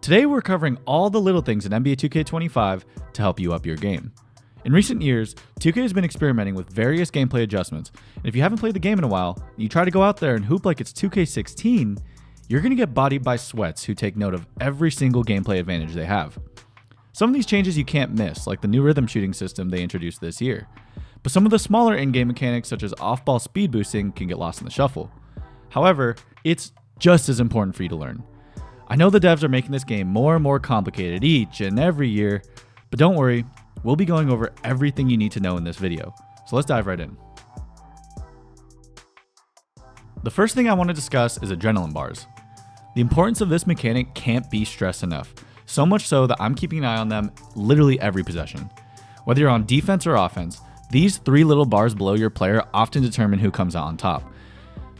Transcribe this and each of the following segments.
Today we're covering all the little things in NBA 2K25 to help you up your game. In recent years, 2K has been experimenting with various gameplay adjustments, and if you haven't played the game in a while, and you try to go out there and hoop like it's 2K16, you're going to get bodied by sweats who take note of every single gameplay advantage they have. Some of these changes you can't miss, like the new rhythm shooting system they introduced this year, but some of the smaller in-game mechanics such as off-ball speed boosting can get lost in the shuffle. However, it's just as important for you to learn. I know the devs are making this game more and more complicated each and every year, but don't worry, we'll be going over everything you need to know in this video. So let's dive right in. The first thing I want to discuss is adrenaline bars. The importance of this mechanic can't be stressed enough, so much so that I'm keeping an eye on them literally every possession. Whether you're on defense or offense, these three little bars below your player often determine who comes out on top.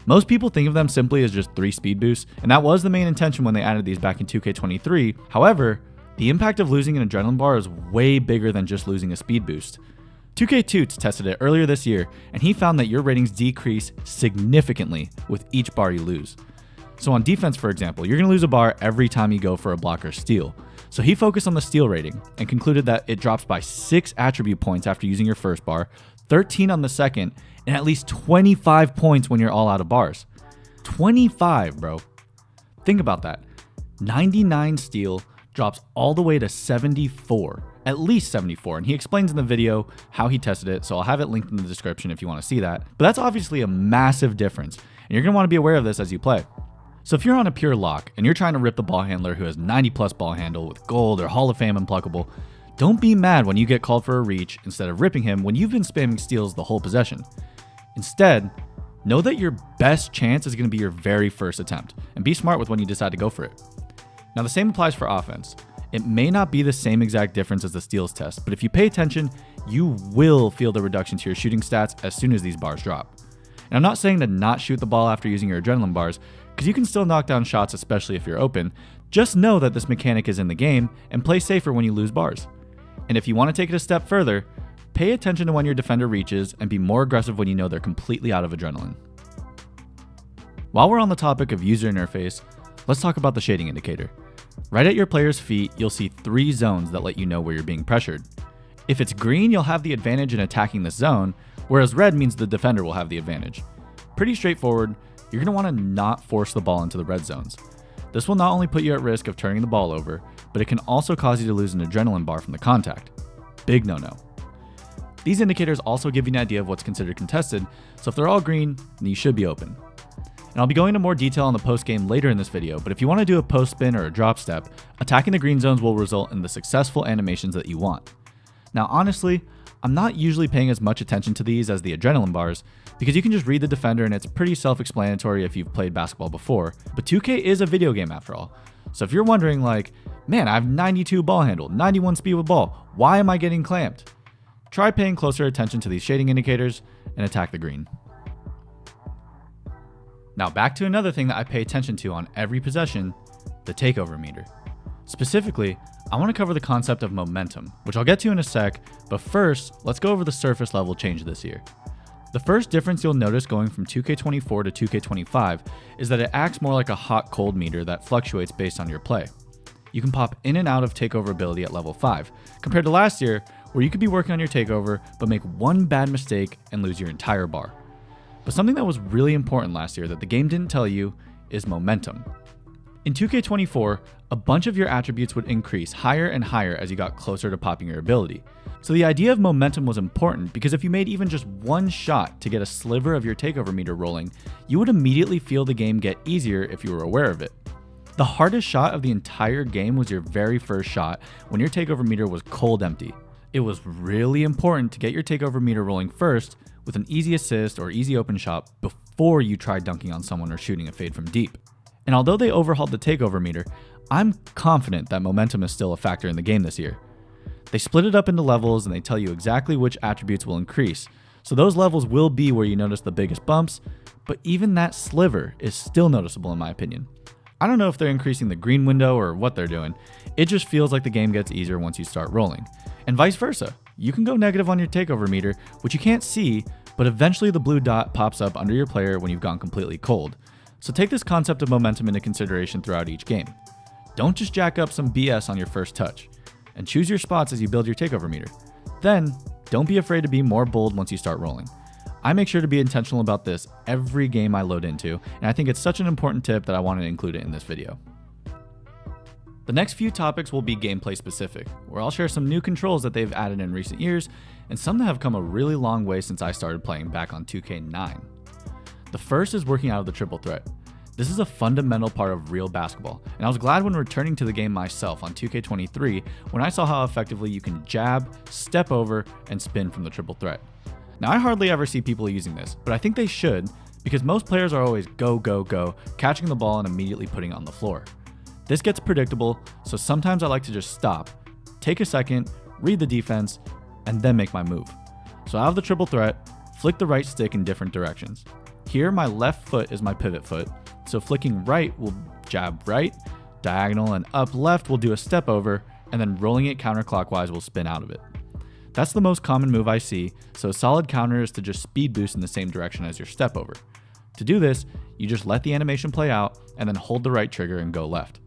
Most people think of them simply as just 3 speed boosts, and that was the main intention when they added these back in 2K23. However, the impact of losing an adrenaline bar is way bigger than just losing a speed boost. 2K Toots tested it earlier this year, and he found that your ratings decrease significantly with each bar you lose. So on defense, for example, you're going to lose a bar every time you go for a block or steal. So he focused on the steal rating and concluded that it drops by 6 attribute points after using your first bar, 13 on the second, and at least 25 points when you're all out of bars. 25, bro. Think about that. 99 steal drops all the way to 74, at least 74. And he explains in the video how he tested it, so I'll have it linked in the description if you want to see that. But that's obviously a massive difference, and you're going to want to be aware of this as you play. So if you're on a pure lock and you're trying to rip the ball handler who has 90 plus ball handle with gold or Hall of Fame unpluckable, don't be mad when you get called for a reach instead of ripping him when you've been spamming steals the whole possession. Instead, know that your best chance is going to be your very first attempt, and be smart with when you decide to go for it. Now the same applies for offense. It may not be the same exact difference as the steals test, but if you pay attention, you will feel the reduction to your shooting stats as soon as these bars drop. And I'm not saying to not shoot the ball after using your adrenaline bars, because you can still knock down shots especially if you're open. Just know that this mechanic is in the game and play safer when you lose bars. And if you want to take it a step further, pay attention to when your defender reaches and be more aggressive when you know they're completely out of adrenaline. While we're on the topic of user interface, let's talk about the shading indicator. Right at your player's feet, you'll see 3 zones that let you know where you're being pressured. If it's green, you'll have the advantage in attacking this zone, whereas red means the defender will have the advantage. Pretty straightforward. You're going to want to not force the ball into the red zones. This will not only put you at risk of turning the ball over, but it can also cause you to lose an adrenaline bar from the contact. Big no-no. These indicators also give you an idea of what's considered contested, so if they're all green, then you should be open. And I'll be going into more detail on the post game later in this video, but if you want to do a post spin or a drop step, attacking the green zones will result in the successful animations that you want. Now honestly, I'm not usually paying as much attention to these as the adrenaline bars, because you can just read the defender and it's pretty self-explanatory if you've played basketball before, but 2K is a video game after all. So if you're wondering like, man, I have 92 ball handle, 91 speed with ball, why am I getting clamped? Try paying closer attention to these shading indicators and attack the green. Now back to another thing that I pay attention to on every possession, the takeover meter. Specifically, I want to cover the concept of momentum, which I'll get to in a sec, but first, let's go over the surface level change this year. The first difference you'll notice going from 2K24 to 2K25 is that it acts more like a hot-cold meter that fluctuates based on your play. You can pop in and out of takeover ability at level 5, compared to last year, where you could be working on your takeover, but make one bad mistake and lose your entire bar. But something that was really important last year that the game didn't tell you is momentum. In 2K24, a bunch of your attributes would increase higher and higher as you got closer to popping your ability. So the idea of momentum was important because if you made even just one shot to get a sliver of your takeover meter rolling, you would immediately feel the game get easier if you were aware of it. The hardest shot of the entire game was your very first shot when your takeover meter was cold empty. It was really important to get your takeover meter rolling first with an easy assist or easy open shot before you tried dunking on someone or shooting a fade from deep. And although they overhauled the takeover meter, I'm confident that momentum is still a factor in the game this year. They split it up into levels and they tell you exactly which attributes will increase. So those levels will be where you notice the biggest bumps, but even that sliver is still noticeable in my opinion. I don't know if they're increasing the green window or what they're doing. It just feels like the game gets easier once you start rolling. And vice versa. You can go negative on your takeover meter, which you can't see, but eventually the blue dot pops up under your player when you've gone completely cold. So take this concept of momentum into consideration throughout each game. Don't just jack up some BS on your first touch, and choose your spots as you build your takeover meter. Then, don't be afraid to be more bold once you start rolling. I make sure to be intentional about this every game I load into, and I think it's such an important tip that I wanted to include it in this video. The next few topics will be gameplay specific, where I'll share some new controls that they've added in recent years, and some that have come a really long way since I started playing back on 2K9. The first is working out of the triple threat. This is a fundamental part of real basketball, and I was glad when returning to the game myself on 2K23 when I saw how effectively you can jab, step over, and spin from the triple threat. Now I hardly ever see people using this, but I think they should, because most players are always go, go, go, catching the ball and immediately putting it on the floor. This gets predictable, so sometimes I like to just stop, take a second, read the defense, and then make my move. So out of the triple threat, flick the right stick in different directions. Here my left foot is my pivot foot, so flicking right will jab right, diagonal and up left will do a step over, and then rolling it counterclockwise will spin out of it. That's the most common move I see, so a solid counter is to just speed boost in the same direction as your step over. To do this, you just let the animation play out and then hold the right trigger and go left.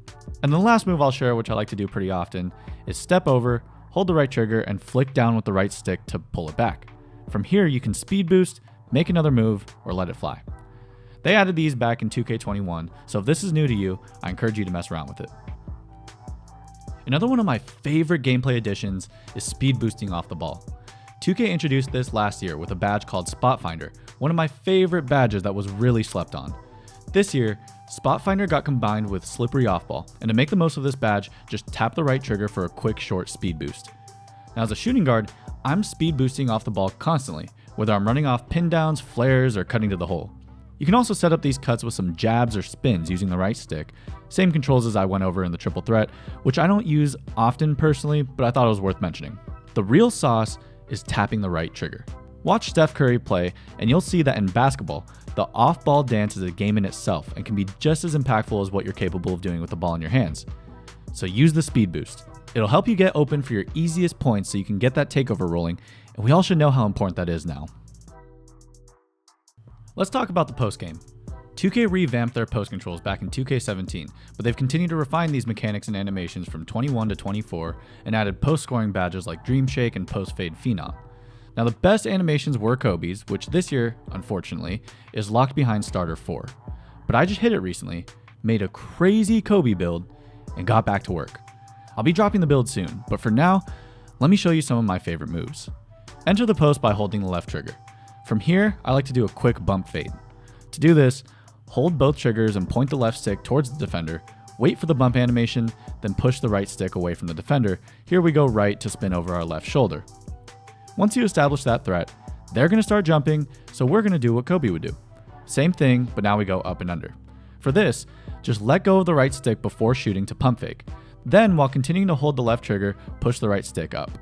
And the last move I'll share, which I like to do pretty often, is step over, hold the right trigger, and flick down with the right stick to pull it back. From here, you can speed boost, make another move, or let it fly. They added these back in 2K21, so if this is new to you, I encourage you to mess around with it. Another one of my favorite gameplay additions is speed boosting off the ball. 2K introduced this last year with a badge called Spot Finder, one of my favorite badges that was really slept on. This year, Spot Finder got combined with Slippery Off Ball, and to make the most of this badge, just tap the right trigger for a quick short speed boost. Now as a shooting guard, I'm speed boosting off the ball constantly, whether I'm running off pin downs, flares, or cutting to the hole. You can also set up these cuts with some jabs or spins using the right stick, same controls as I went over in the triple threat, which I don't use often personally, but I thought it was worth mentioning. The real sauce is tapping the right trigger. Watch Steph Curry play, and you'll see that in basketball, the off-ball dance is a game in itself and can be just as impactful as what you're capable of doing with the ball in your hands. So use the speed boost. It'll help you get open for your easiest points so you can get that takeover rolling, and we all should know how important that is now. Let's talk about the post game. 2K revamped their post controls back in 2K17, but they've continued to refine these mechanics and animations from 21 to 24 and added post scoring badges like Dream Shake and Post Fade Phenom. Now the best animations were Kobe's, which this year, unfortunately, is locked behind Starter 4. But I just hit it recently, made a crazy Kobe build, and got back to work. I'll be dropping the build soon, but for now, let me show you some of my favorite moves. Enter the post by holding the left trigger. From here, I like to do a quick bump fade. To do this, hold both triggers and point the left stick towards the defender, wait for the bump animation, then push the right stick away from the defender. Here we go right to spin over our left shoulder. Once you establish that threat, they're going to start jumping, so we're going to do what Kobe would do. Same thing, but now we go up and under. For this, just let go of the right stick before shooting to pump fake. Then, while continuing to hold the left trigger, push the right stick up.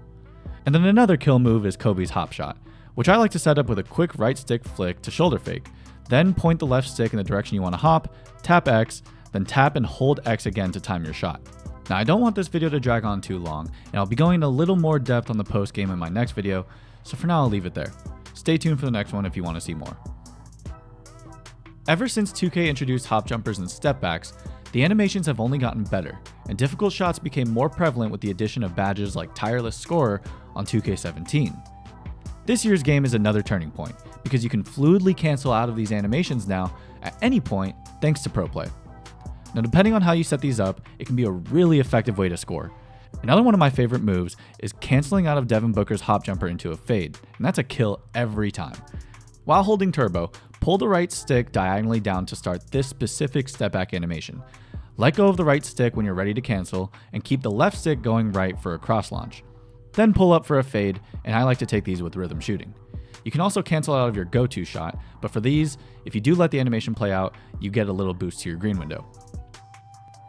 And then another kill move is Kobe's hop shot, which I like to set up with a quick right stick flick to shoulder fake. Then point the left stick in the direction you want to hop, tap X, then tap and hold X again to time your shot. Now I don't want this video to drag on too long, and I'll be going into a little more depth on the post game in my next video, so for now I'll leave it there. Stay tuned for the next one if you want to see more. Ever since 2K introduced hop jumpers and step backs, the animations have only gotten better, and difficult shots became more prevalent with the addition of badges like Tireless Scorer on 2K17. This year's game is another turning point, because you can fluidly cancel out of these animations now at any point thanks to Pro Play. Now depending on how you set these up, it can be a really effective way to score. Another one of my favorite moves is canceling out of Devin Booker's hop jumper into a fade, and that's a kill every time. While holding turbo, pull the right stick diagonally down to start this specific step back animation. Let go of the right stick when you're ready to cancel, and keep the left stick going right for a cross launch. Then pull up for a fade, and I like to take these with rhythm shooting. You can also cancel out of your go-to shot, but for these, if you do let the animation play out, you get a little boost to your green window.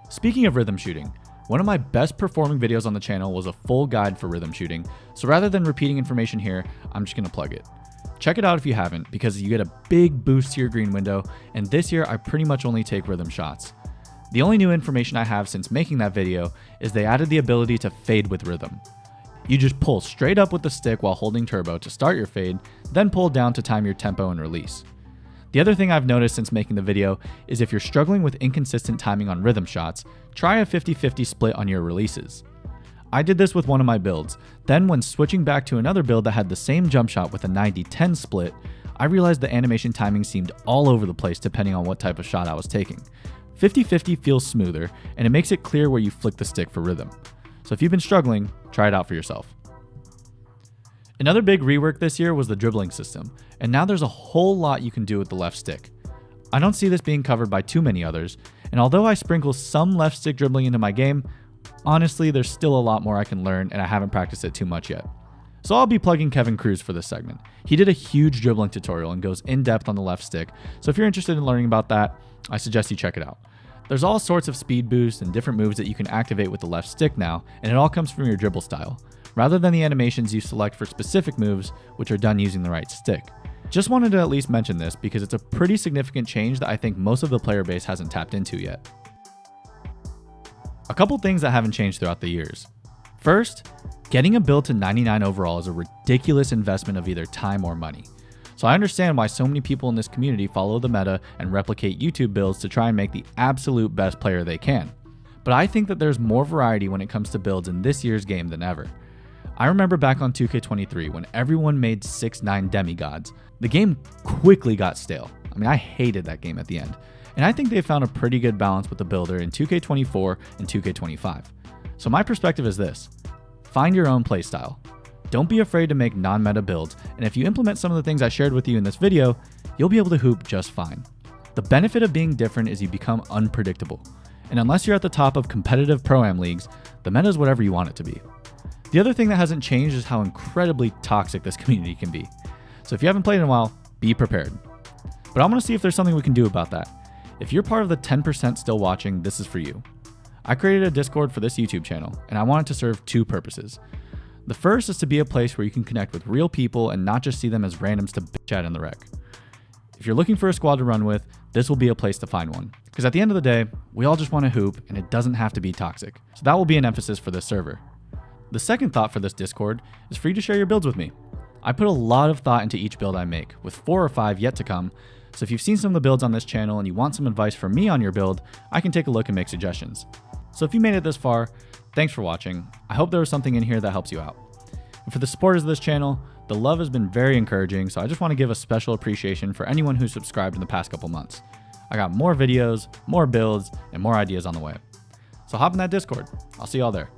Speaking of rhythm shooting, one of my best performing videos on the channel was a full guide for rhythm shooting, so rather than repeating information here, I'm just going to plug it. Check it out if you haven't, because you get a big boost to your green window, and this year I pretty much only take rhythm shots. The only new information I have since making that video is they added the ability to fade with rhythm. You just pull straight up with the stick while holding turbo to start your fade, then pull down to time your tempo and release. The other thing I've noticed since making the video is if you're struggling with inconsistent timing on rhythm shots, try a 50-50 split on your releases. I did this with one of my builds. Then when switching back to another build that had the same jump shot with a 90-10 split, I realized the animation timing seemed all over the place depending on what type of shot I was taking. 50-50 feels smoother, and it makes it clear where you flick the stick for rhythm. So if you've been struggling, try it out for yourself. Another big rework this year was the dribbling system, and now there's a whole lot you can do with the left stick. I don't see this being covered by too many others, and although I sprinkle some left stick dribbling into my game, honestly there's still a lot more I can learn and I haven't practiced it too much yet. So I'll be plugging Kevin Cruz for this segment. He did a huge dribbling tutorial and goes in depth on the left stick, so if you're interested in learning about that, I suggest you check it out. There's all sorts of speed boosts and different moves that you can activate with the left stick now, and it all comes from your dribble style, rather than the animations you select for specific moves, which are done using the right stick. Just wanted to at least mention this because it's a pretty significant change that I think most of the player base hasn't tapped into yet. A couple things that haven't changed throughout the years. First, getting a build to 99 overall is a ridiculous investment of either time or money. So I understand why so many people in this community follow the meta and replicate YouTube builds to try and make the absolute best player they can. But I think that there's more variety when it comes to builds in this year's game than ever. I remember back on 2K23 when everyone made 6-9 demigods, the game quickly got stale. I mean, I hated that game at the end. And I think they found a pretty good balance with the builder in 2K24 and 2K25. So my perspective is this: find your own playstyle. Don't be afraid to make non-meta builds, and if you implement some of the things I shared with you in this video, you'll be able to hoop just fine. The benefit of being different is you become unpredictable. And unless you're at the top of competitive Pro-Am leagues, the meta is whatever you want it to be. The other thing that hasn't changed is how incredibly toxic this community can be. So if you haven't played in a while, be prepared. But I want to see if there's something we can do about that. If you're part of the 10% still watching, this is for you. I created a Discord for this YouTube channel, and I want it to serve two purposes. The first is to be a place where you can connect with real people and not just see them as randoms to bitch at in the rec. If you're looking for a squad to run with, this will be a place to find one. Because at the end of the day, we all just want to hoop, and it doesn't have to be toxic. So that will be an emphasis for this server. The second thought for this Discord is for you to share your builds with me. I put a lot of thought into each build I make, with 4 or 5 yet to come, so if you've seen some of the builds on this channel and you want some advice from me on your build, I can take a look and make suggestions. So if you made it this far, thanks for watching. I hope there was something in here that helps you out. And for the supporters of this channel, the love has been very encouraging, so I just want to give a special appreciation for anyone who subscribed in the past couple months. I got more videos, more builds, and more ideas on the way. So hop in that Discord. I'll see y'all there.